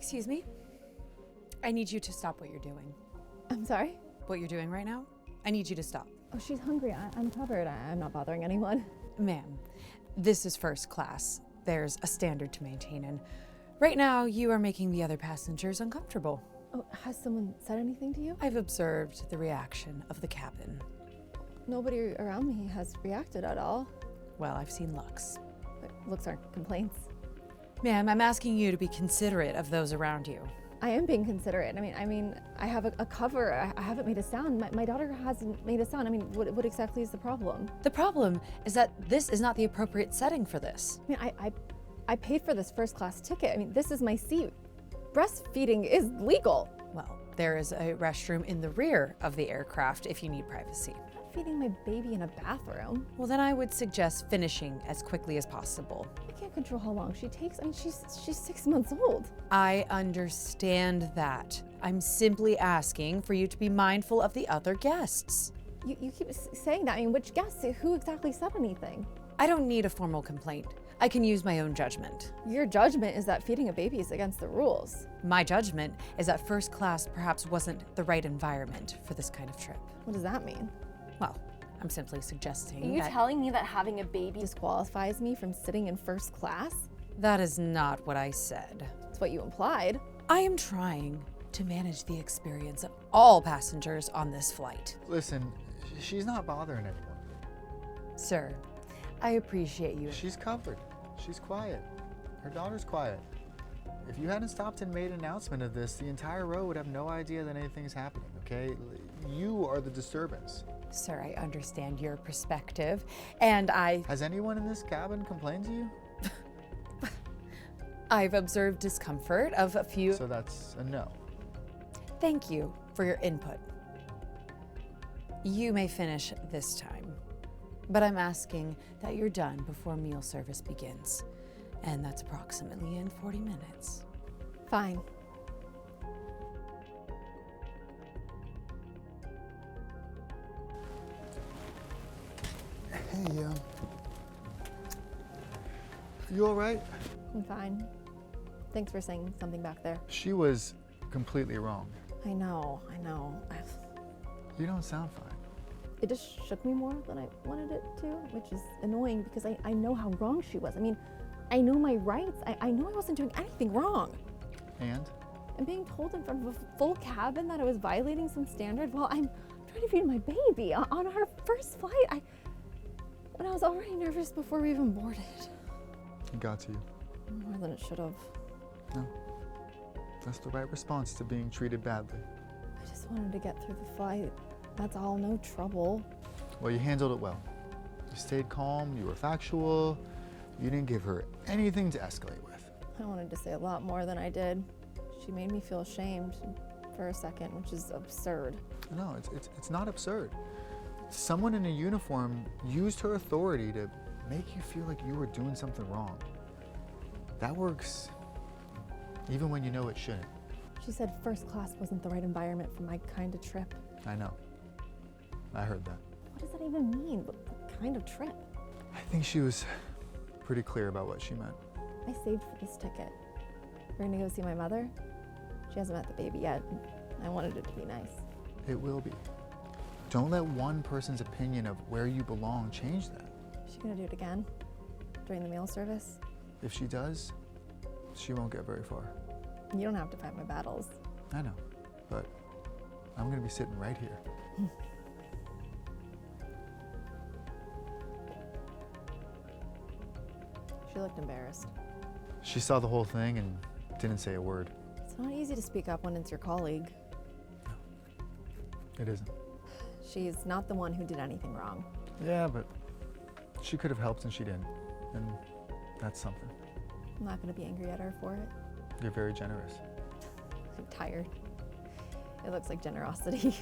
Excuse me? I need you to stop what you're doing. I'm sorry? What you're doing right now? I need you to stop. Oh, she's hungry. I'm covered. I'm not bothering anyone. Ma'am, this is first class. There's a standard to maintain, and right now you are making the other passengers uncomfortable. Oh, has someone said anything to you? I've observed the reaction of the cabin. Nobody around me has reacted at all. Well, I've seen looks. But looks aren't complaints. Ma'am, I'm asking you to be considerate of those around you. I am being considerate. I mean, I have a cover. I haven't made a sound. My daughter hasn't made a sound. I mean, what exactly is the problem? The problem is that this is not the appropriate setting for this. I mean, I paid for this first class ticket. I mean, this is my seat. Breastfeeding is legal. Well, there is a restroom in the rear of the aircraft if you need privacy. I'm not feeding my baby in a bathroom. Well, then I would suggest finishing as quickly as possible. I can't control how long she takes. I mean, she's 6 months old. I understand that. I'm simply asking for you to be mindful of the other guests. You keep saying that. I mean, which guests? Who exactly said anything? I don't need a formal complaint. I can use my own judgment. Your judgment is that feeding a baby is against the rules. My judgment is that first class perhaps wasn't the right environment for this kind of trip. What does that mean? Well, I'm simply suggesting Are you that telling me that having a baby disqualifies me from sitting in first class? that is not what I said. That's what you implied. I am trying to manage the experience of all passengers on this flight. Listen, she's not bothering anyone. Sir, I appreciate you. She's covered. She's quiet. Her daughter's quiet. If you hadn't stopped and made an announcement of this, the entire row would have no idea that anything's happening, okay? You are the disturbance. Sir, I understand your perspective, and Has anyone in this cabin complained to you? I've observed discomfort of a few. So that's a no. Thank you for your input. You may finish this time, but I'm asking that you're done before meal service begins, and that's approximately in 40 minutes. Fine. Hey, you all right? I'm fine. Thanks for saying something back there. She was completely wrong. I know. You don't sound fine. It just shook me more than I wanted it to, which is annoying because I know how wrong she was. I mean, I know my rights. I know I wasn't doing anything wrong. And? And being told in front of a full cabin that I was violating some standard while I'm trying to feed my baby on our first flight. When I was already nervous before we even boarded. It got to you. More than it should have. No. That's the right response to being treated badly. I just wanted to get through the flight. That's all, no trouble. Well, you handled it well. You stayed calm, you were factual, you didn't give her anything to escalate with. I wanted to say a lot more than I did. She made me feel ashamed for a second, which is absurd. No, it's not absurd. Someone in a uniform used her authority to make you feel like you were doing something wrong. That works even when you know it shouldn't. She said first class wasn't the right environment for my kind of trip. I know. I heard that. What does that even mean? What kind of trip? I think she was pretty clear about what she meant. I saved for this ticket. We're gonna go see my mother. She hasn't met the baby yet. I wanted it to be nice. It will be. Don't let one person's opinion of where you belong change that. Is she gonna do it again? During the meal service? If she does, she won't get very far. You don't have to fight my battles. I know, but I'm gonna be sitting right here. She looked embarrassed. She saw the whole thing and didn't say a word. It's not easy to speak up when it's your colleague. It isn't. She's not the one who did anything wrong. Yeah, but she could have helped and she didn't. And that's something. I'm not gonna be angry at her for it. You're very generous. I'm tired. It looks like generosity.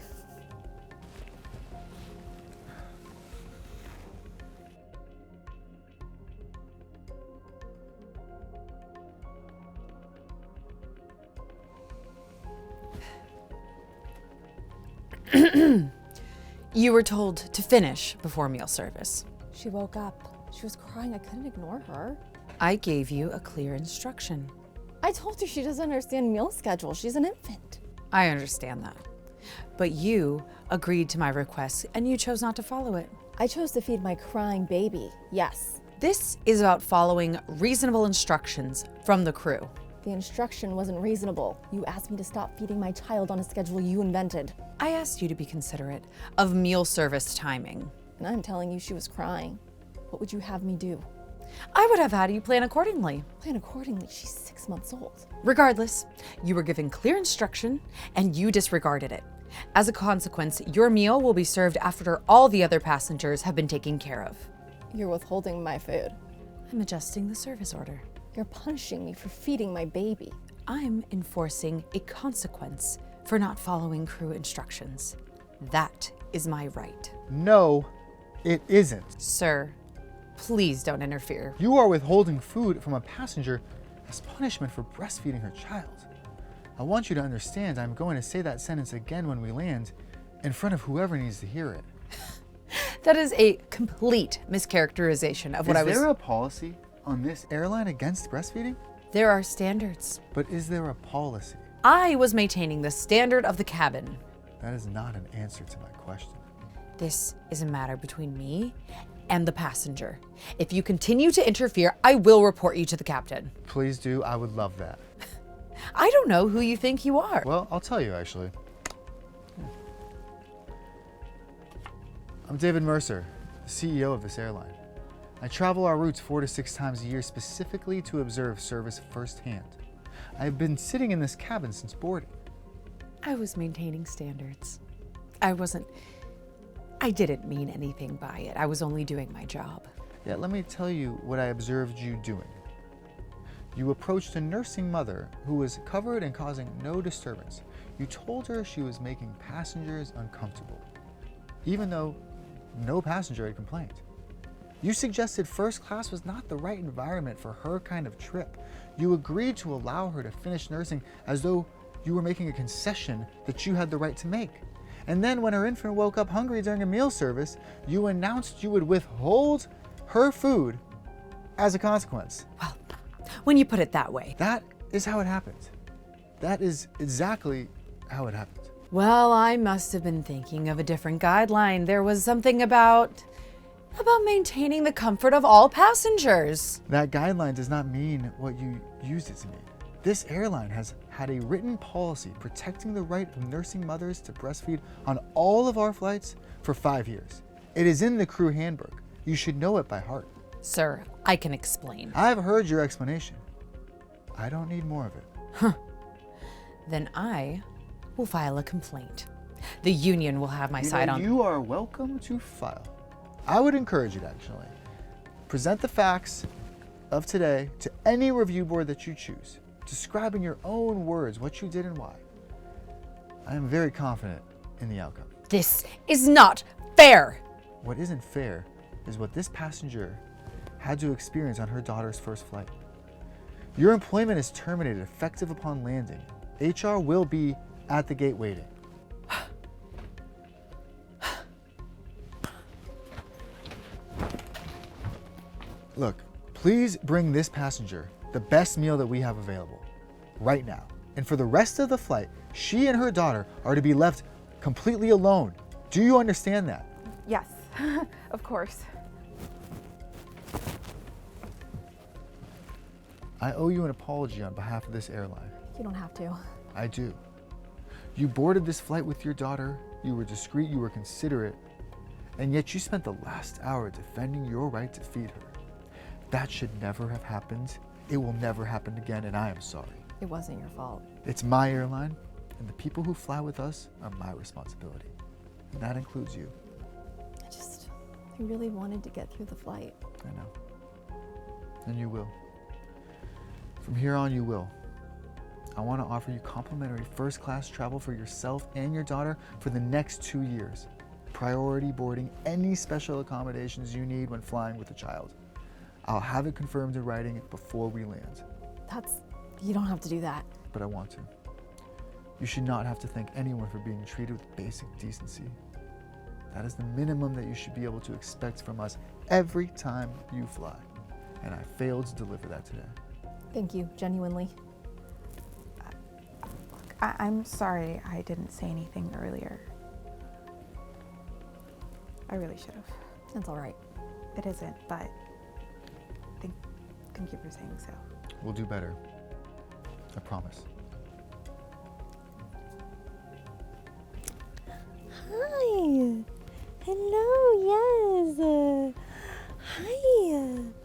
You were told to finish before meal service. She woke up. She was crying. I couldn't ignore her. I gave you a clear instruction. I told her she doesn't understand meal schedule. She's an infant. I understand that. But you agreed to my request and you chose not to follow it. I chose to feed my crying baby, yes. This is about following reasonable instructions from the crew. The instruction wasn't reasonable. You asked me to stop feeding my child on a schedule you invented. I asked you to be considerate of meal service timing. And I'm telling you she was crying. What would you have me do? I would have had you plan accordingly. Plan accordingly. She's 6 months old. Regardless, you were given clear instruction and you disregarded it. As a consequence, your meal will be served after all the other passengers have been taken care of. You're withholding my food. I'm adjusting the service order. You're punishing me for feeding my baby. I'm enforcing a consequence for not following crew instructions. That is my right. No, it isn't. Sir, please don't interfere. You are withholding food from a passenger as punishment for breastfeeding her child. I want you to understand I'm going to say that sentence again when we land in front of whoever needs to hear it. That is a complete mischaracterization of what I was... Is there a policy on this airline against breastfeeding? There are standards. But is there a policy? I was maintaining the standard of the cabin. That is not an answer to my question. This is a matter between me and the passenger. If you continue to interfere, I will report you to the captain. Please do, I would love that. I don't know who you think you are. Well, I'll tell you actually. I'm David Mercer, the CEO of this airline. I travel our routes 4 to 6 times a year specifically to observe service firsthand. I've been sitting in this cabin since boarding. I was maintaining standards. I didn't mean anything by it. I was only doing my job. Yet let me tell you what I observed you doing. You approached a nursing mother who was covered and causing no disturbance. You told her she was making passengers uncomfortable, even though no passenger had complained. You suggested first class was not the right environment for her kind of trip. You agreed to allow her to finish nursing as though you were making a concession that you had the right to make. And then when her infant woke up hungry during a meal service, you announced you would withhold her food as a consequence. Well, when you put it that way. That is how it happened. That is exactly how it happened. Well, I must have been thinking of a different guideline. There was something about maintaining the comfort of all passengers. That guideline does not mean what you used it to mean. This airline has had a written policy protecting the right of nursing mothers to breastfeed on all of our flights for 5 years. It is in the crew handbook. You should know it by heart. Sir, I can explain. I've heard your explanation. I don't need more of it. Then I will file a complaint. The union will have my side on. You are welcome to file. I would encourage you to actually present the facts of today to any review board that you choose, describing your own words what you did and why. I am very confident in the outcome. This is not fair. What isn't fair is what this passenger had to experience on her daughter's first flight. Your employment is terminated effective upon landing. HR will be at the gate waiting. Look, please bring this passenger the best meal that we have available right now. And for the rest of the flight, she and her daughter are to be left completely alone. Do you understand that? Yes, of course. I owe you an apology on behalf of this airline. You don't have to. I do. You boarded this flight with your daughter, you were discreet, you were considerate, and yet you spent the last hour defending your right to feed her. That should never have happened. It will never happen again, and I am sorry. It wasn't your fault. It's my airline, and the people who fly with us are my responsibility. And that includes you. I really wanted to get through the flight. I know. And you will. From here on, you will. I want to offer you complimentary first-class travel for yourself and your daughter for the next 2 years. Priority boarding, any special accommodations you need when flying with a child. I'll have it confirmed in writing before we land. You don't have to do that. But I want to. You should not have to thank anyone for being treated with basic decency. That is the minimum that you should be able to expect from us every time you fly. And I failed to deliver that today. Thank you, genuinely. I'm sorry I didn't say anything earlier. I really should have. That's all right. It isn't, but thank you for saying so. We'll do better. I promise. Hi. Hello, yes. Hi.